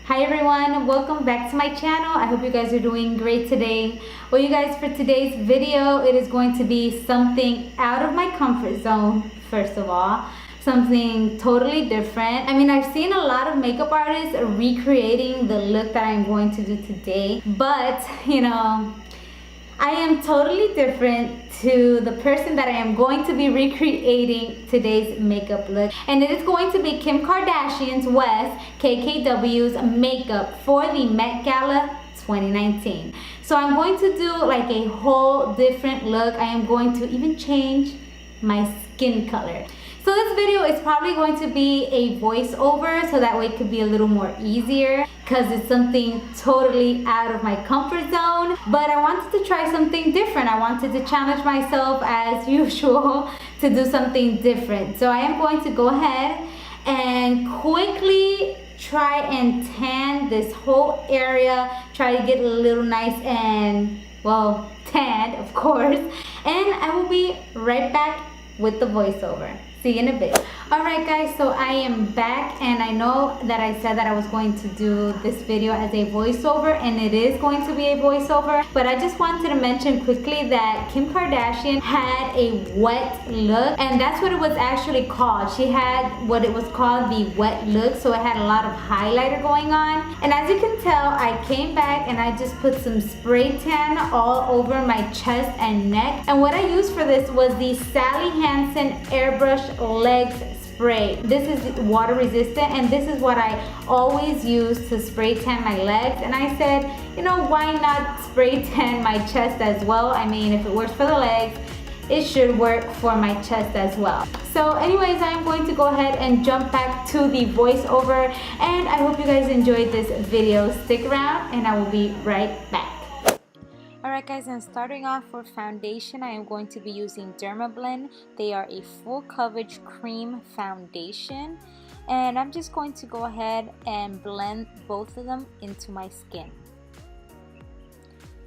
Hi everyone, welcome back to my channel. I hope you guys are doing great today. Well, you guys, for today's video, it is going to be something out of my comfort zone, first of all. Something totally different. I mean, I've seen a lot of makeup artists recreating the look that I'm going to do today, but I am totally different to the person that I am going to be recreating today's makeup look. And it is going to be Kim Kardashian's West KKW's makeup for the Met Gala 2019. So I'm going to do like a whole different look. I am going to even change my skin color. So this video is probably going to be a voiceover, so that way it could be a little more easier because it's something totally out of my comfort zone. But I wanted to try something different. I wanted to challenge myself as usual to do something different. So I am going to go ahead and quickly try and tan this whole area, try to get a little nice and, well, tanned, of course. And I will be right back with the voiceover. See you in a bit. Alright guys, so I am back, and I know that I said that I was going to do this video as a voiceover, and it is going to be a voiceover, but I just wanted to mention quickly that Kim Kardashian had a wet look, and that's what it was actually called. She had what it was called the wet look, so it had a lot of highlighter going on. And as you can tell, I came back and I just put some spray tan all over my chest and neck, and what I used for this was the Sally Hansen Airbrush Legs spray. This is water resistant, and this is what I always use to spray tan my legs. And I said, why not spray tan my chest as well? I mean, if it works for the legs, it should work for my chest as well. So anyways, I'm going to go ahead and jump back to the voiceover, and I hope you guys enjoyed this video. Stick around and I will be right back. Alright guys, and starting off for foundation, I am going to be using Dermablend. They are a full coverage cream foundation, and I'm just going to go ahead and blend both of them into my skin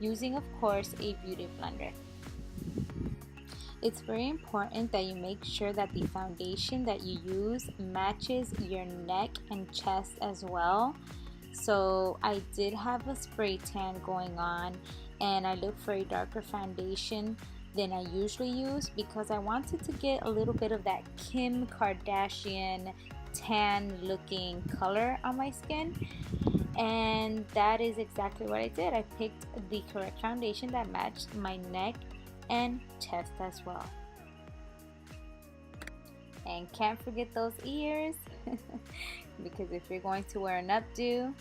using, of course, a beauty blender. It's very important that you make sure that the foundation that you use matches your neck and chest as well. So I did have a spray tan going on, and I looked for a darker foundation than I usually use because I wanted to get a little bit of that Kim Kardashian tan looking color on my skin, and that is exactly what I did. I picked the correct foundation that matched my neck and chest as well. And can't forget those ears because if you're going to wear an updo,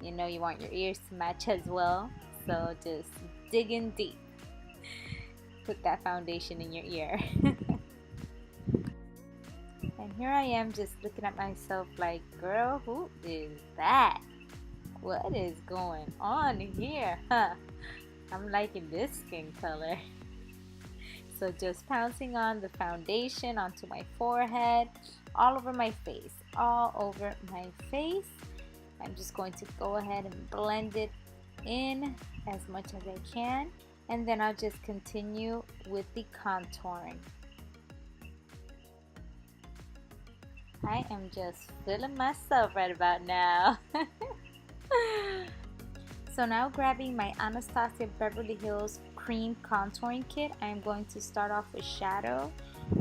you want your ears to match as well. So just dig in deep. Put that foundation in your ear. And here I am just looking at myself like, girl, who is that? What is going on here? I'm liking this skin color. So just pouncing on the foundation onto my forehead, all over my face, all over my face. I'm just going to go ahead and blend it in as much as I can, and then I'll just continue with the contouring. I am just feeling myself right about now. So now, grabbing my Anastasia Beverly Hills Cream Contouring Kit, I'm going to start off with shadow,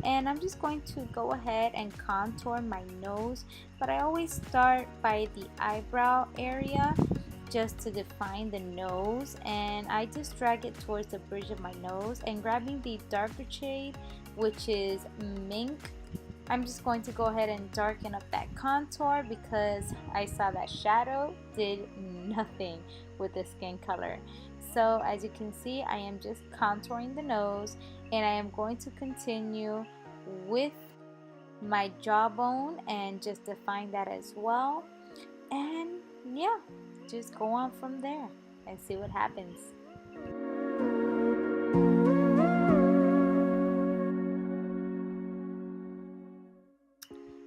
and I'm just going to go ahead and contour my nose, but I always start by the eyebrow area just to define the nose, and I just drag it towards the bridge of my nose, and grabbing the darker shade, which is Mink, I'm just going to go ahead and darken up that contour because I saw that shadow did nothing with the skin color. So as you can see, I am just contouring the nose, and I am going to continue with my jawbone and just define that as well. And yeah, just go on from there and see what happens.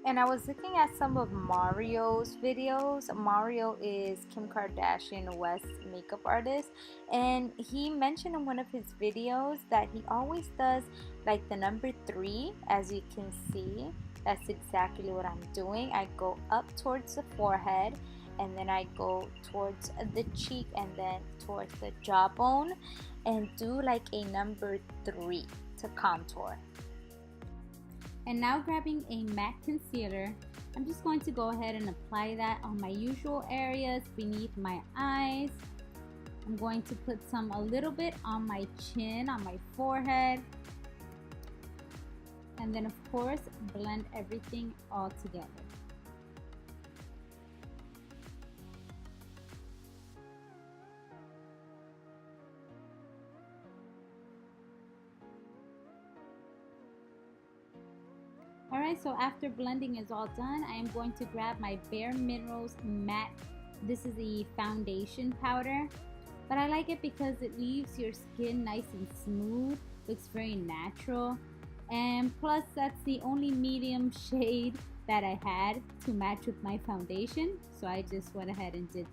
And I was looking at some of Mario's videos. Mario is Kim Kardashian West's makeup artist, and he mentioned in one of his videos that he always does like the number 3, as you can see. That's exactly what I'm doing. I go up towards the forehead, and then I go towards the cheek and then towards the jawbone and do like a number 3 to contour. And now grabbing a matte concealer, I'm just going to go ahead and apply that on my usual areas beneath my eyes. I'm going to put some a little bit on my chin, on my forehead. And then of course, blend everything all together. Alright, so after blending is all done, I am going to grab my Bare Minerals matte. This is the foundation powder, but I like it because it leaves your skin nice and smooth, looks very natural, and plus that's the only medium shade that I had to match with my foundation, so I just went ahead and did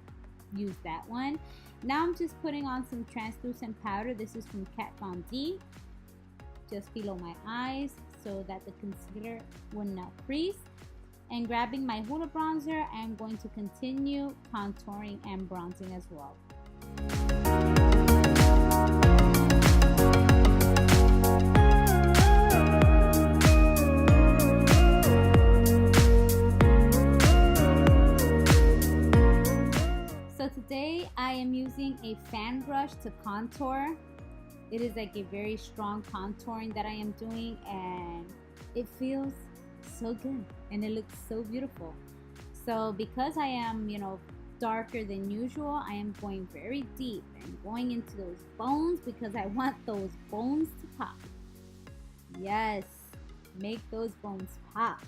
use that one. Now I'm just putting on some translucent powder. This is from Kat Von D, just below my eyes, so that the concealer will not crease. And grabbing my Hoola bronzer, I'm going to continue contouring and bronzing as well. So today I am using a fan brush to contour. It is like a very strong contouring that I am doing, and it feels so good and it looks so beautiful. So because I am, darker than usual, I am going very deep and going into those bones because I want those bones to pop. Yes, make those bones pop.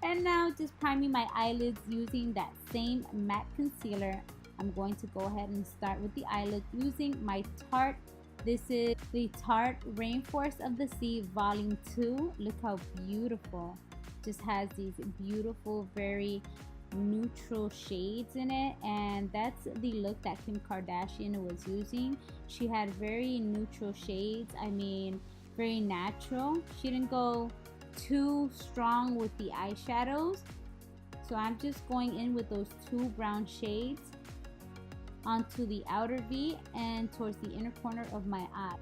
And now just priming my eyelids using that same matte concealer. I'm going to go ahead and start with the eyelid using my Tarte. This is the Tarte Rainforest of the Sea Volume 2. Look how beautiful. Just has these beautiful, very neutral shades in it, and that's the look that Kim Kardashian was using. She had very neutral shades, very natural. She didn't go too strong with the eyeshadows, so I'm just going in with those 2 brown shades onto the outer V and towards the inner corner of my eye.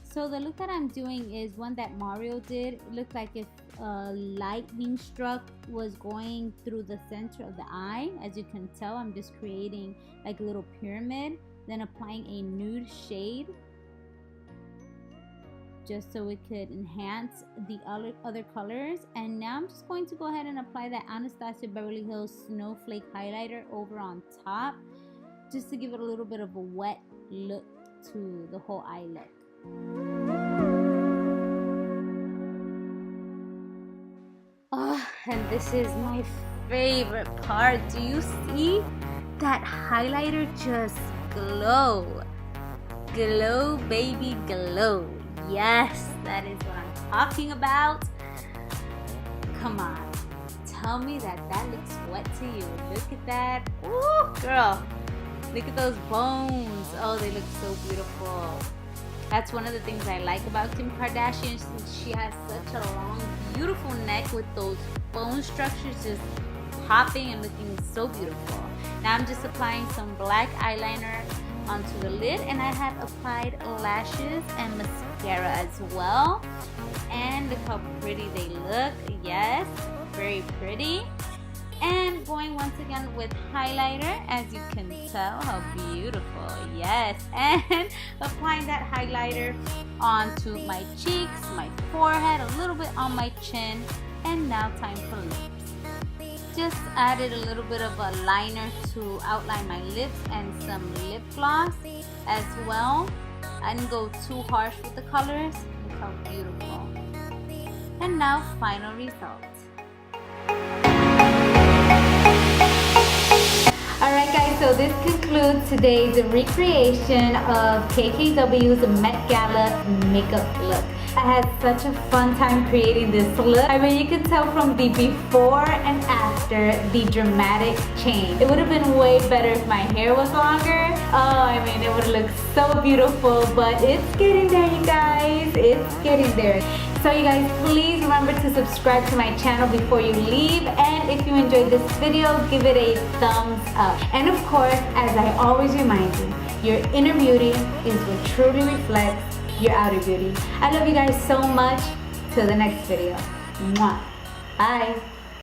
So the look that I'm doing is one that Mario did. It looked like if a lightning struck was going through the center of the eye. As you can tell, I'm just creating like a little pyramid, then applying a nude shade just so it could enhance the other colors. And now I'm just going to go ahead and apply that Anastasia Beverly Hills Snowflake highlighter over on top, just to give it a little bit of a wet look to the whole eye look. Oh, and this is my favorite part. Do you see that highlighter just glow? Glow, baby, glow. Yes, that is what I'm talking about. Come on, tell me that looks wet to you. Look at that. Ooh, girl. Look at those bones. Oh, they look so beautiful. That's one of the things I like about Kim Kardashian. She has such a long, beautiful neck with those bone structures just popping and looking so beautiful. Now I'm just applying some black eyeliner onto the lid, and I have applied lashes and mascara as well. And look how pretty they look. Yes, very pretty. And going once again with highlighter, as you can tell, how beautiful. Yes, and applying that highlighter onto my cheeks, my forehead, a little bit on my chin. And now time for lips. Just added a little bit of a liner to outline my lips and some lip gloss as well. I didn't go too harsh with the colors. Look how beautiful. And now final results. Alright guys, so this concludes today's recreation of KKW's Met Gala makeup look. I had such a fun time creating this look. You can tell from the before and after the dramatic change. It would have been way better if my hair was longer. It would have looked so beautiful, but it's getting there, you guys. It's getting there. So you guys, please remember to subscribe to my channel before you leave. And if you enjoyed this video, give it a thumbs up. And of course, as I always remind you, your inner beauty is what truly reflects your outer beauty. I love you guys so much. Till the next video. Mwah. Bye.